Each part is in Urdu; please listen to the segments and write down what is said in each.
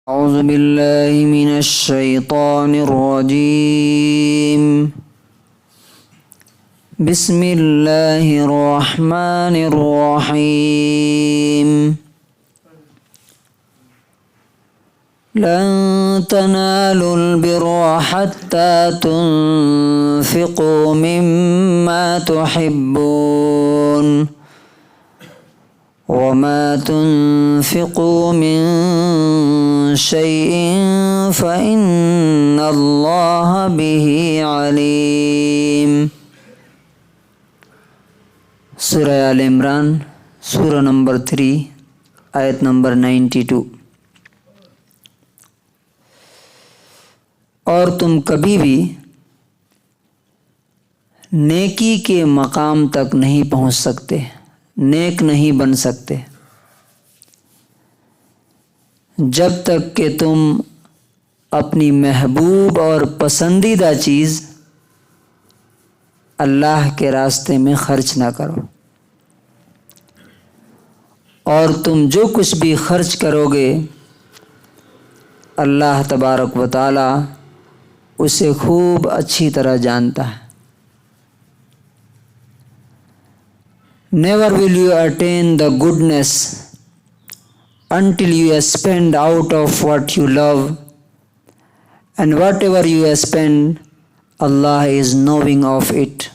أعوذ بالله من الشيطان الرجيم. بسم الله الرحمن الرحيم. لن تنالوا البر حتى تنفقوا مما تحبون وما تنفقوا من شيء فإن الله به عليم. سورہ آل عمران سورہ نمبر 3 آیت نمبر 92. اور تم کبھی بھی نیکی کے مقام تک نہیں پہنچ سکتے، نیک نہیں بن سکتے جب تک کہ تم اپنی محبوب اور پسندیدہ چیز اللہ کے راستے میں خرچ نہ کرو. اور تم جو کچھ بھی خرچ کرو گے اللہ تبارک و تعالی اسے خوب اچھی طرح جانتا ہے. Never will you attain the goodness until you spend out of what you love, and whatever you spend, Allah is knowing of it.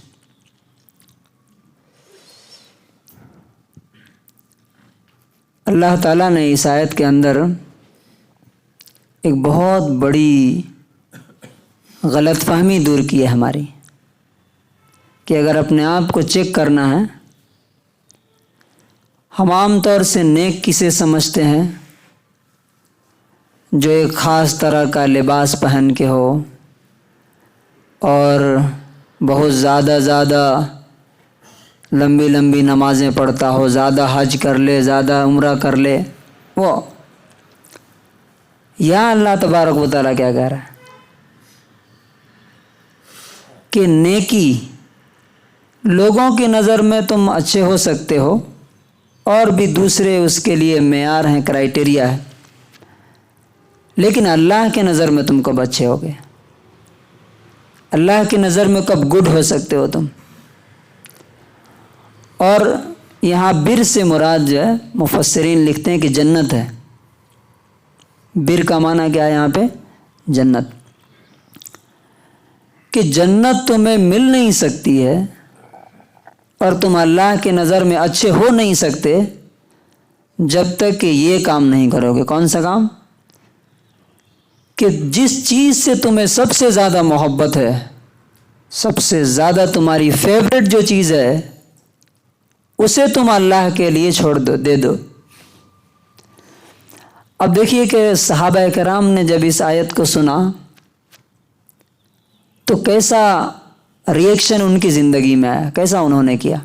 اللہ تعالیٰ نے اس آیت کے اندر ایک بہت بڑی غلط فہمی دور کی ہے ہماری، کہ اگر اپنے آپ کو چیک کرنا ہے، ہم عام طور سے نیک کسے سمجھتے ہیں؟ جو ایک خاص طرح کا لباس پہن کے ہو اور بہت زیادہ لمبی لمبی نمازیں پڑھتا ہو، زیادہ حج کر لے، زیادہ عمرہ کر لے. وہ یا اللہ تبارک و تعالیٰ کیا کہہ رہا ہے کہ نیکی لوگوں کی نظر میں تم اچھے ہو سکتے ہو، اور بھی دوسرے اس کے لیے معیار ہیں، کرائٹیریا ہے، لیکن اللہ کی نظر میں تم کب اچھے ہوگے؟ اللہ کی نظر میں کب گڈ ہو سکتے ہو تم؟ اور یہاں بر سے مراد جو ہے مفسرین لکھتے ہیں کہ جنت ہے. بر کا معنی کیا ہے یہاں پہ؟ جنت. کہ جنت تمہیں مل نہیں سکتی ہے اور تم اللہ کی نظر میں اچھے ہو نہیں سکتے جب تک کہ یہ کام نہیں کرو گے. کون سا کام؟ کہ جس چیز سے تمہیں سب سے زیادہ محبت ہے، سب سے زیادہ تمہاری فیوریٹ جو چیز ہے، اسے تم اللہ کے لیے چھوڑ دو، دے دو. اب دیکھیے کہ صحابہ کرام نے جب اس آیت کو سنا تو کیسا ریئیکشن ان کی زندگی میں آیا، کیسا انہوں نے کیا.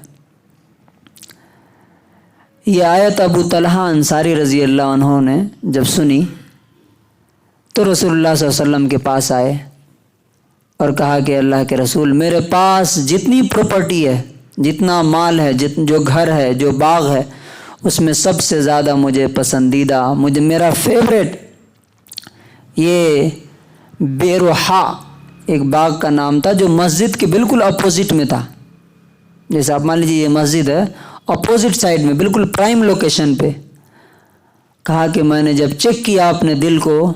یہ آیت ابو طلحہ انصاری رضی اللہ عنہ نے جب سنی تو رسول اللہ صلی اللہ علیہ وسلم کے پاس آئے اور کہا کہ اللہ کے رسول، میرے پاس جتنی پراپرٹی ہے، جتنا مال ہے، جو گھر ہے، جو باغ ہے، اس میں سب سے زیادہ مجھے پسندیدہ، مجھے میرا فیوریٹ یہ بیروحا ایک باغ کا نام تھا جو مسجد کے بالکل اپوزٹ میں تھا. جیسے آپ مان لیجیے یہ مسجد ہے، اپوزٹ سائڈ میں بالکل پرائم لوکیشن پہ. کہا کہ میں نے جب چیک کیا اپنے دل کو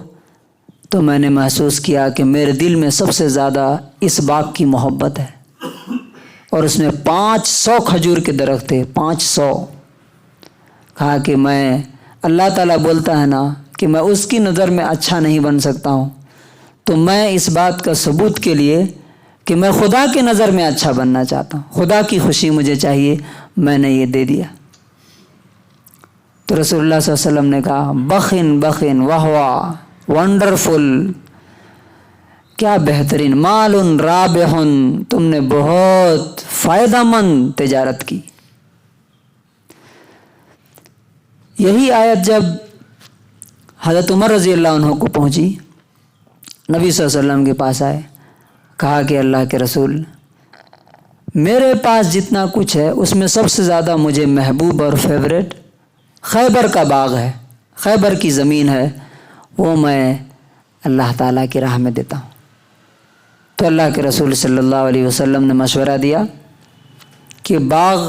تو میں نے محسوس کیا کہ میرے دل میں سب سے زیادہ اس باغ کی محبت ہے، اور اس میں 500 کھجور کے درخت تھے، 500. کہا کہ میں، اللہ تعالیٰ بولتا ہے نا کہ میں اس کی نظر میں اچھا نہیں بن سکتا ہوں، تو میں اس بات کا ثبوت کے لیے کہ میں خدا کی نظر میں اچھا بننا چاہتا ہوں، خدا کی خوشی مجھے چاہیے، میں نے یہ دے دیا. تو رسول اللہ صلی اللہ علیہ وسلم نے کہا بخن واہ واہ، ونڈرفل، کیا بہترین، مال رابح، تم نے بہت فائدہ مند تجارت کی. یہی آیت جب حضرت عمر رضی اللہ عنہ کو پہنچی، نبی صلی اللہ علیہ وسلم کے پاس آئے، کہا کہ اللہ کے رسول، میرے پاس جتنا کچھ ہے اس میں سب سے زیادہ مجھے محبوب اور فیوریٹ خیبر کا باغ ہے، خیبر کی زمین ہے، وہ میں اللہ تعالیٰ کی راہ میں دیتا ہوں۔ تو اللہ کے رسول صلی اللہ علیہ وسلم نے مشورہ دیا کہ باغ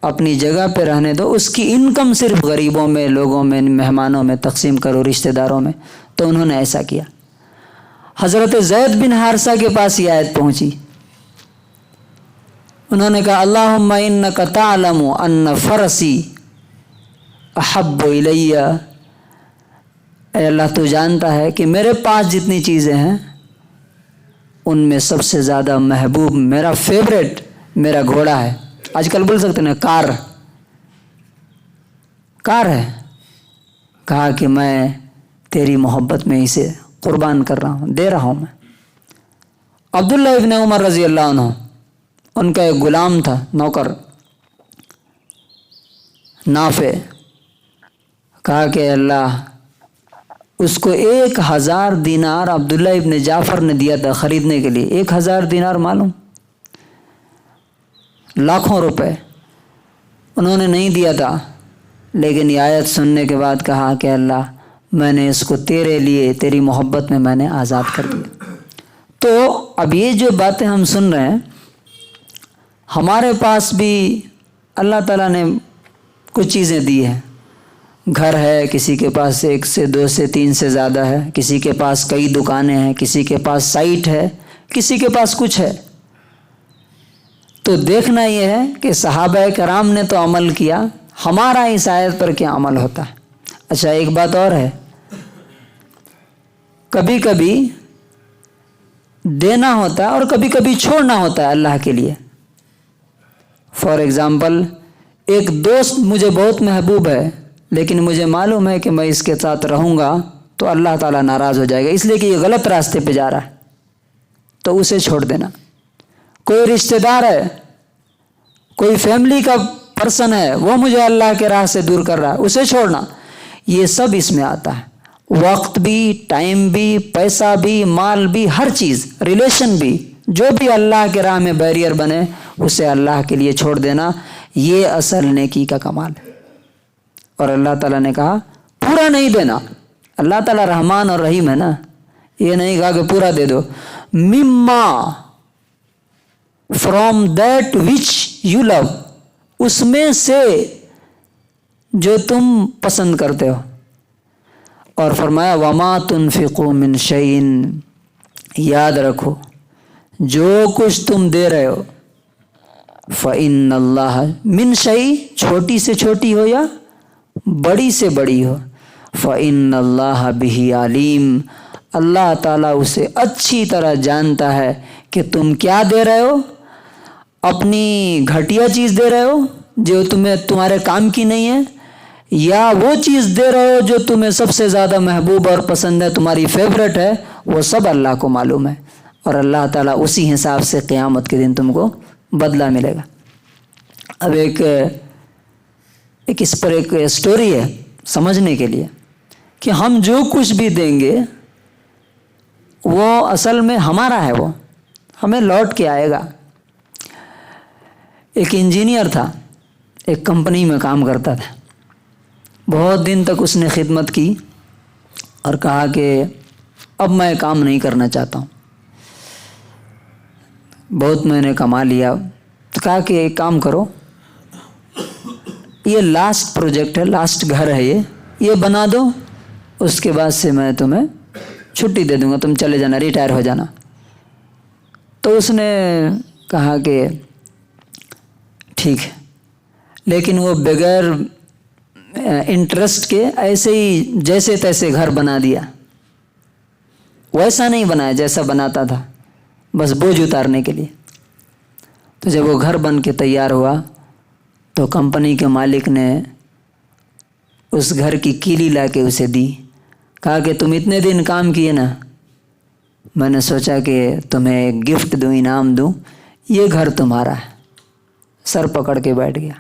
اپنی جگہ پہ رہنے دو، اس کی انکم صرف غریبوں میں، لوگوں میں، مہمانوں میں تقسیم کرو، رشتہ داروں میں۔ تو انہوں نے ایسا کیا۔ حضرت زید بن حارثہ کے پاس یہ آیت پہنچی، انہوں نے کہا اللہم انک تعلم ان فرسی احب الی، اے اللہ تو جانتا ہے کہ میرے پاس جتنی چیزیں ہیں ان میں سب سے زیادہ محبوب، میرا فیوریٹ میرا گھوڑا ہے۔ آج کل بول سکتے ہیں کار ہے۔ کہا کہ میں تیری محبت میں اسے قربان کر رہا ہوں، دے رہا ہوں میں۔ عبداللہ ابن عمر رضی اللہ عنہ، ان کا ایک غلام تھا، نوکر نافع، کہا کہ اللہ اس کو 1000 دینار عبداللہ ابن جعفر نے دیا تھا خریدنے کے لیے۔ 1000 دینار معلوم لاکھوں روپے، انہوں نے نہیں دیا تھا، لیکن یہ آیت سننے کے بعد کہا کہ اللہ میں نے اس کو تیرے لیے، تیری محبت میں نے آزاد کر دیا۔ تو اب یہ جو باتیں ہم سن رہے ہیں، ہمارے پاس بھی اللہ تعالیٰ نے کچھ چیزیں دی ہیں۔ گھر ہے، کسی کے پاس 1 سے 2 سے 3 سے زیادہ ہے، کسی کے پاس کئی دکانیں ہیں، کسی کے پاس سائٹ ہے، کسی کے پاس کچھ ہے۔ تو دیکھنا یہ ہے کہ صحابہ کرام نے تو عمل کیا، ہمارا اس آیت پر کیا عمل ہوتا ہے۔ اچھا ایک بات اور ہے، کبھی کبھی دینا ہوتا ہے اور کبھی کبھی چھوڑنا ہوتا ہے اللہ کے لیے۔ فار ایگزامپل، ایک دوست مجھے بہت محبوب ہے، لیکن مجھے معلوم ہے کہ میں اس کے ساتھ رہوں گا تو اللہ تعالیٰ ناراض ہو جائے گا، اس لیے کہ یہ غلط راستے پہ جا رہا ہے، تو اسے چھوڑ دینا۔ کوئی رشتہ دار ہے، کوئی فیملی کا پرسن ہے، وہ مجھے اللہ کے راہ سے دور کر رہا ہے، اسے چھوڑنا۔ یہ سب اس میں آتا ہے، وقت بھی، ٹائم بھی، پیسہ بھی، مال بھی، ہر چیز، ریلیشن بھی، جو بھی اللہ کے راہ میں بیریئر بنے اسے اللہ کے لیے چھوڑ دینا، یہ اصل نیکی کا کمال ہے۔ اور اللہ تعالیٰ نے کہا پورا نہیں دینا، اللہ تعالیٰ رحمان اور رحیم ہے نا، یہ نہیں کہا کہ پورا دے دو۔ مما from that which you love, اس میں سے جو تم پسند کرتے ہو۔ اور فرمایا وما تنفقوا من شیء، یاد رکھو جو کچھ تم دے رہے ہو، فإن اللہ، من شیء چھوٹی سے چھوٹی ہو یا بڑی سے بڑی ہو، فإن اللہ بہ علیم، اللہ تعالیٰ اسے اچھی طرح جانتا ہے کہ تم کیا دے رہے ہو۔ اپنی گھٹیا چیز دے رہے ہو جو تمہارے کام کی نہیں ہے، یا وہ چیز دے رہے ہو جو تمہیں سب سے زیادہ محبوب اور پسند ہے، تمہاری فیوریٹ ہے، وہ سب اللہ کو معلوم ہے، اور اللہ تعالیٰ اسی حساب سے قیامت کے دن تم کو بدلہ ملے گا۔ اب ایک اس پر ایک سٹوری ہے سمجھنے کے لیے کہ ہم جو کچھ بھی دیں گے وہ اصل میں ہمارا ہے، وہ ہمیں لوٹ کے آئے گا۔ ایک انجینئر تھا، ایک کمپنی میں کام کرتا تھا، بہت دن تک اس نے خدمت کی اور کہا کہ اب میں کام نہیں کرنا چاہتا ہوں، بہت میں نے کما لیا۔ تو کہا کہ ایک کام کرو، یہ لاسٹ پروجیکٹ ہے، لاسٹ گھر ہے، یہ بنا دو، اس کے بعد سے میں تمہیں چھٹی دے دوں گا، تم چلے جانا، ریٹائر ہو جانا۔ تو اس نے کہا کہ ٹھیک ہے، لیکن وہ بغیر انٹرسٹ کے ایسے ہی جیسے تیسے گھر بنا دیا، ویسا نہیں بنایا جیسا بناتا تھا، بس بوجھ اتارنے کے لیے۔ تو جب وہ گھر بن کے تیار ہوا تو کمپنی کے مالک نے اس گھر کی کیلی لا کے اسے دی، کہا کہ تم اتنے دن کام کیے نا، میں نے سوچا کہ تمہیں گفٹ دوں، انعام دوں، یہ گھر تمہارا ہے۔ سر پکڑ کے بیٹھ گیا،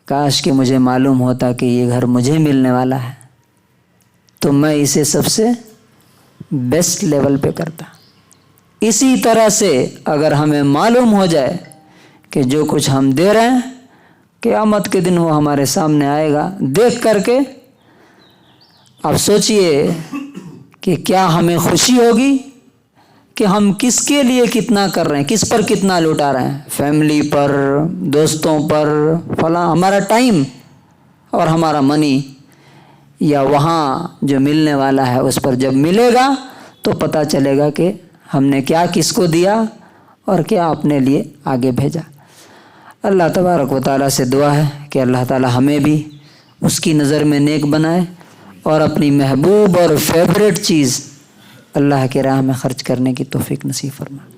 کاش کہ مجھے معلوم ہوتا کہ یہ گھر مجھے ملنے والا ہے تو میں اسے سب سے بیسٹ لیول پہ کرتا۔ اسی طرح سے اگر ہمیں معلوم ہو جائے کہ جو کچھ ہم دے رہے ہیں قیامت کے دن وہ ہمارے سامنے آئے گا، دیکھ کر کے آپ سوچئے کہ کیا ہمیں خوشی ہوگی کہ ہم کس کے لیے کتنا کر رہے ہیں، کس پر کتنا لوٹا رہے ہیں، فیملی پر، دوستوں پر، فلاں، ہمارا ٹائم اور ہمارا منی، یا وہاں جو ملنے والا ہے اس پر جب ملے گا تو پتہ چلے گا کہ ہم نے کیا کس کو دیا اور کیا اپنے لیے آگے بھیجا۔ اللہ تبارک و تعالیٰ سے دعا ہے کہ اللہ تعالیٰ ہمیں بھی اس کی نظر میں نیک بنائے اور اپنی محبوب اور فیوریٹ چیز اللہ کے راہ میں خرچ کرنے کی توفیق نصیب فرمائے۔